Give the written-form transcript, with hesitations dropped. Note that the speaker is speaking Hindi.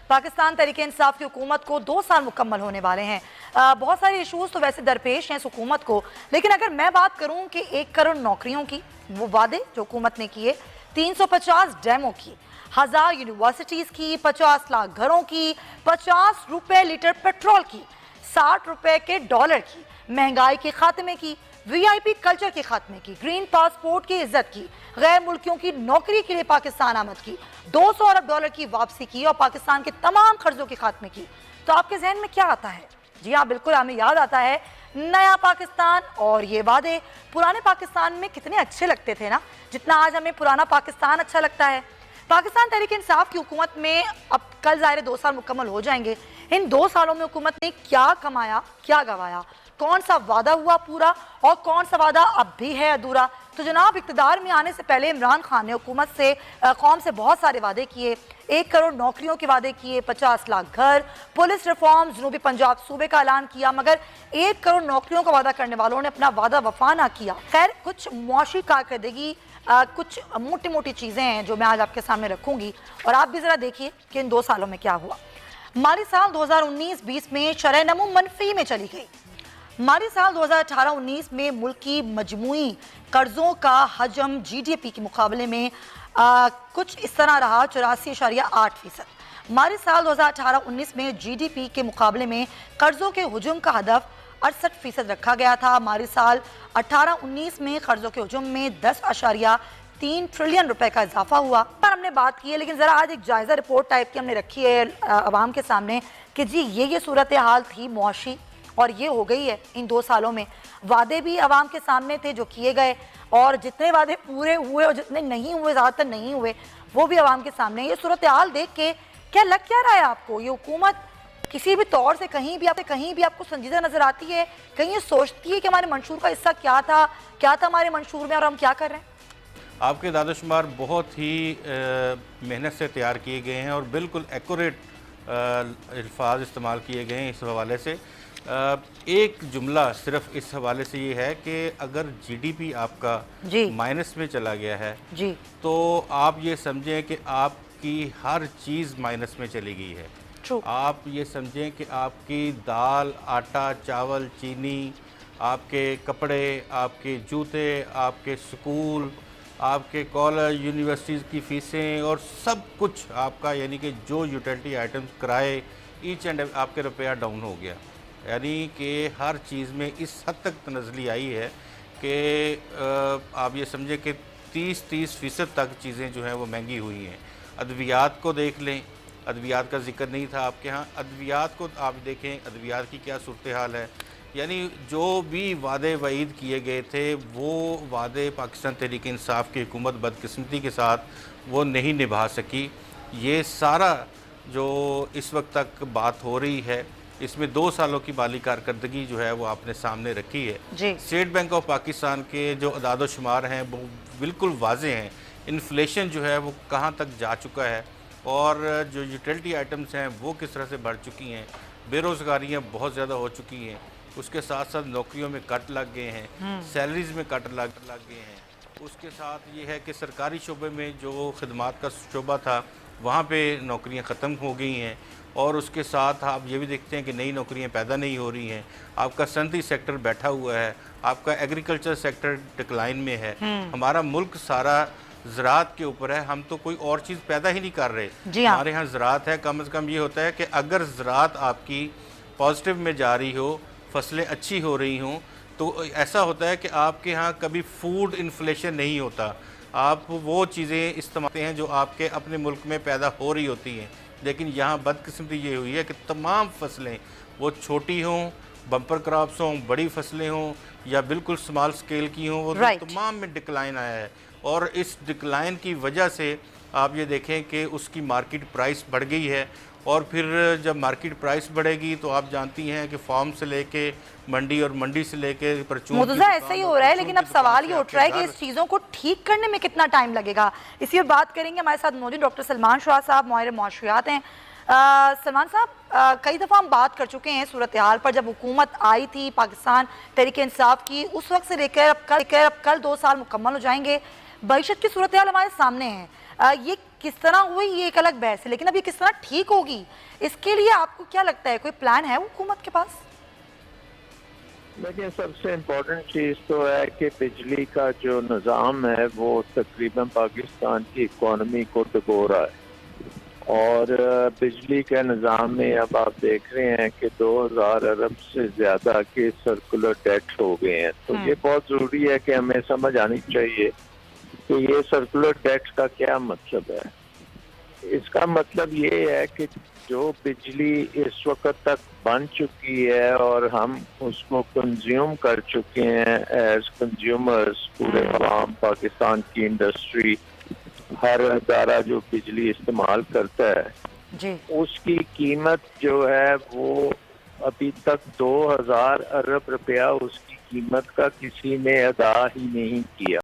पाकिस्तान तहरीक इंसाफ की हुकूमत को 2 साल मुकम्मल होने वाले हैं। बहुत सारे इशूज़ तो वैसे दरपेश हैं इस हुकूमत को, लेकिन अगर मैं बात करूं कि 1 करोड़ नौकरियों की, वो वादे जो हुकूमत ने किए, 350 डैमों की, 1000 यूनिवर्सिटीज़ की, 50 लाख घरों की, 50 रुपए लीटर पेट्रोल की, 60 रुपए के डॉलर की, महंगाई के खात्मे की, VIP कल्चर के खात्मे की, ग्रीन पासपोर्ट की इज्जत की, गैर मुल्कियों की नौकरी के लिए पाकिस्तान आमद की, 200 अरब डॉलर की वापसी की और पाकिस्तान के तमाम कर्जों के खात्मे की, तो आपके जहन में क्या आता है? जी हाँ, बिल्कुल हमें याद आता है नया पाकिस्तान। और ये वादे पुराने पाकिस्तान में कितने अच्छे लगते थे ना, जितना आज हमें पुराना पाकिस्तान अच्छा लगता है। पाकिस्तान तहरीक इंसाफ की हुकूमत में अब कल ज़ाहिर 2 साल मुकम्मल हो जाएंगे। इन 2 सालों में हुकूमत ने क्या कमाया, क्या गंवाया, कौन सा वादा हुआ पूरा और कौन सा वादा अब भी है अधूरा? तो जनाब, इक़्तिदार में आने से पहले इमरान खान ने हुकूमत से, कौम से बहुत सारे वादे किए। 1 करोड़ नौकरियों के वादे किए, 50 लाख घर, पुलिस रिफॉर्म, जनूबी पंजाब सूबे का ऐलान किया, मगर 1 करोड़ नौकरियों का वादा करने वालों ने अपना वादा वफा ना किया। खैर, कुछ मुआशी कारकर्दगी, कुछ मोटी मोटी चीज़ें हैं जो मैं आज आपके सामने रखूंगी और आप भी ज़रा देखिए कि इन 2 सालों में क्या हुआ। माली साल 2019-20 में शरह नमू मनफी में चली गई। माली साल 2018-19 में मुल्क की मजमूई कर्जों का हजम GDP के मुकाबले में कुछ इस तरह रहा, 84.8%। माली साल 2018-19 में GDP के मुकाबले में कर्जों के हजम का हदफ 68% रखा गया था। माली साल 18-19 में कर्जों के हजम में 10.3 ट्रिलियन रुपए का इजाफा हुआ। पर हमने बात की है, लेकिन ज़रा आज एक जायज़ा रिपोर्ट टाइप की हमने रखी है आवाम के सामने कि जी ये सूरत हाल थी मुआशी और ये हो गई है इन 2 सालों में। वादे भी आवाम के सामने थे जो किए गए, और जितने वादे पूरे हुए और जितने नहीं हुए, ज़्यादातर नहीं हुए, वो भी आवाम के सामने। ये सूरत हाल देख के क्या लग क्या रहा है आपको? ये हुकूमत किसी भी तौर से कहीं भी आपको संजीदा नजर आती है? कहीं ये सोचती है कि हमारे मंशूर का हिस्सा क्या था हमारे मंशूर में और हम क्या कर रहे हैं? आपके दादोशुमार बहुत ही मेहनत से तैयार किए गए हैं और बिल्कुल एक्यूरेट अल्फाज इस्तेमाल किए गए हैं। इस हवाले से एक जुमला सिर्फ इस हवाले से ये है कि अगर GDP आपका माइनस में चला गया है जी, तो आप ये समझें कि आपकी हर चीज़ माइनस में चली गई है। आप ये समझें कि आपकी दाल, आटा, चावल, चीनी, आपके कपड़े, आपके जूते, आपके स्कूल, आपके कॉलेज, यूनिवर्सिटीज़ की फ़ीसें और सब कुछ आपका, यानी कि जो यूटिलिटी आइटम्स, किराए, ईच एंड आपके रुपया डाउन हो गया। यानी कि हर चीज़ में इस हद तक तनज़ली आई है कि आप ये समझें कि 30% तक चीज़ें जो हैं वो महंगी हुई हैं। अद्वियात को देख लें, अद्वियात का जिक्र नहीं था आपके यहाँ। अद्वियात को आप देखें, अद्वियात की क्या सूरत हाल है। यानी जो भी वादे वईद किए गए थे, वो वादे पाकिस्तान तहरीक इंसाफ की हुकूमत बदकिस्मती के साथ वो नहीं निभा सकी। ये सारा जो इस वक्त तक बात हो रही है, इसमें 2 सालों की माली कारकर्दगी जो है वो आपने सामने रखी है। स्टेट बैंक ऑफ पाकिस्तान के जो अदाद शुमार हैं वो बिल्कुल वाज़े हैं। इन्फ्लेशन जो है वो कहाँ तक जा चुका है और जो यूटिलिटी आइटम्स हैं वो किस तरह से बढ़ चुकी हैं, बेरोज़गारियाँ बहुत ज़्यादा हो चुकी हैं, उसके साथ साथ नौकरियों में कट लग गए हैं, सैलरीज़ में कट लग गए हैं। उसके साथ ये है कि सरकारी शोबे में जो खदमात का शोबा था वहाँ पे नौकरियाँ ख़त्म हो गई हैं, और उसके साथ आप ये भी देखते हैं कि नई नौकरियां पैदा नहीं हो रही हैं। आपका सनती सेक्टर बैठा हुआ है, आपका एग्रीकल्चर सेक्टर डिक्लाइन में है। हमारा मुल्क सारा ज़राअत के ऊपर है, हम तो कोई और चीज़ पैदा ही नहीं कर रहे। हमारे यहाँ ज़राअत है। कम से कम ये होता है कि अगर ज़राअत आपकी पॉजिटिव में जा रही हो, फसलें अच्छी हो रही हों, तो ऐसा होता है कि आपके यहाँ कभी फूड इन्फ्लेशन नहीं होता। आप वो चीज़ें इस्तेमाल हैं जो आपके अपने मुल्क में पैदा हो रही होती हैं। लेकिन यहाँ बदकिस्मती ये हुई है कि तमाम फसलें, वो छोटी हों, बम्पर क्रॉप्स हों, बड़ी फसलें हों या बिल्कुल स्मॉल स्केल की हों, वो तमाम में डिक्लाइन आया है। और इस डिक्लाइन की वजह से आप ये देखें कि उसकी मार्केट प्राइस बढ़ गई है, और फिर जब मार्केट प्राइस बढ़ेगी तो आप जानती हैं कि फार्म से लेके मंडी और मंडी से लेके परचून, ऐसा ही हो रहा है। लेकिन अब सवाल ये उठ रहा है कि इस चीज़ों को ठीक करने में कितना टाइम लगेगा। इसी पर बात करेंगे। हमारे साथ मौजूद डॉक्टर सलमान शाह साहब, माहिर मुआशियात हैं। सलमान साहब, कई दफ़ा हम बात कर चुके हैं सूरत हाल पर। जब हुकूमत आई थी पाकिस्तान तहरीक इंसाफ की, उस वक्त से लेकर अब कल 2 साल मुकम्मल हो जाएंगे, मईशत की सूरत हाल हमारे सामने है। ये किस तरह हुई ये एक अलग बहस है, लेकिन अब ये किस तरह ठीक होगी, इसके लिए आपको क्या लगता है, कोई प्लान है हुकूमत के पास? देखिए, सबसे इम्पोर्टेंट चीज़ तो है कि बिजली का जो निज़ाम है वो तकरीबन पाकिस्तान की इकॉनमी को डुबो रहा है। और बिजली के निज़ाम में अब आप देख रहे हैं कि 2000 अरब से ज़्यादा के सर्कुलर डेट हो गए हैं। तो ये बहुत ज़रूरी है कि हमें समझ आनी चाहिए कि ये सर्कुलर डेट का क्या मतलब है। इसका मतलब ये है कि जो बिजली इस वक्त तक बन चुकी है और हम उसको कंज्यूम कर चुके हैं एज कंज्यूमर्स, पूरे आवाम, पाकिस्तान की इंडस्ट्री, हर अदारा जो बिजली इस्तेमाल करता है जी, उसकी कीमत जो है वो अभी तक 2000 अरब रुपया उसकी कीमत का किसी ने अदा ही नहीं किया।